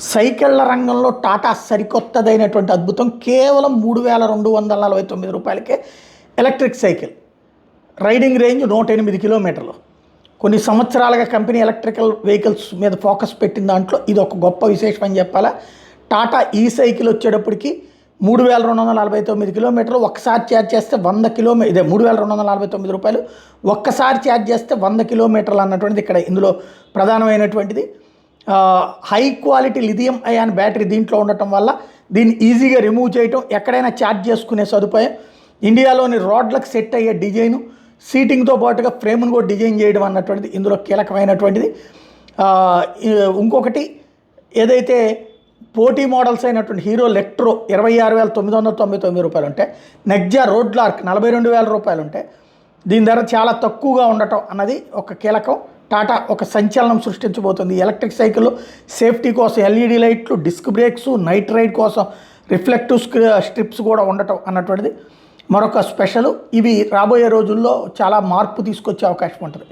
సైకిళ్ల రంగంలో టాటా సరికొత్తదైనటువంటి అద్భుతం కేవలం 3249 రూపాయలకే ఎలక్ట్రిక్ సైకిల్. రైడింగ్ రేంజ్ 108 కిలోమీటర్లు. కొన్ని సంవత్సరాలుగా కంపెనీ ఎలక్ట్రికల్ వెహికల్స్ మీద ఫోకస్ పెట్టిన దాంట్లో ఇది ఒక గొప్ప విశేషం అని చెప్పాలా. టాటా ఈ సైకిల్ వచ్చేటప్పటికి 3249 కిలోమీటర్లు, ఒక్కసారి ఛార్జ్ చేస్తే 100 కిలోమీటర్, ఇదే 3249 రూపాయలు, ఒక్కసారి ఛార్జ్ చేస్తే 100 కిలోమీటర్లు అన్నటువంటిది ఇక్కడ ఇందులో ప్రధానమైనటువంటిది. High quality lithium ion battery దీంట్లో ఉండటం వల్ల దీన్ని ఈజీగా రిమూవ్ చేయటం, ఎక్కడైనా ఛార్జ్ చేసుకునే సదుపాయం, ఇండియాలోని రోడ్లకు సెట్ అయ్యే డిజైను, సీటింగ్తో పాటుగా ఫ్రేమ్ను కూడా డిజైన్ చేయడం అన్నటువంటిది ఇందులో కీలకమైనటువంటిది. ఇంకొకటి ఏదైతే పోటీ మోడల్స్ అయినటువంటి హీరో ఎలక్ట్రో 26,999 రూపాయలు ఉంటే, నెగ్జా రోడ్ లార్క్ 42,000 రూపాయలు ఉంటే, దీని ధర చాలా తక్కువగా ఉండటం అన్నది ఒక కీలకం. టాటా ఒక సంచలనం సృష్టించబోతుంది. ఎలక్ట్రిక్ సైకిల్లో సేఫ్టీ కోసం ఎల్ఈడి లైట్లు, డిస్క్ బ్రేక్స్, నైట్ రైడ్ కోసం రిఫ్లెక్టివ్ స్ట్రిప్స్ కూడా ఉండటం అన్నటువంటిది మరొక స్పెషల్. ఇవి రాబోయే రోజుల్లో చాలా మార్పు తీసుకొచ్చే అవకాశం ఉంటుంది.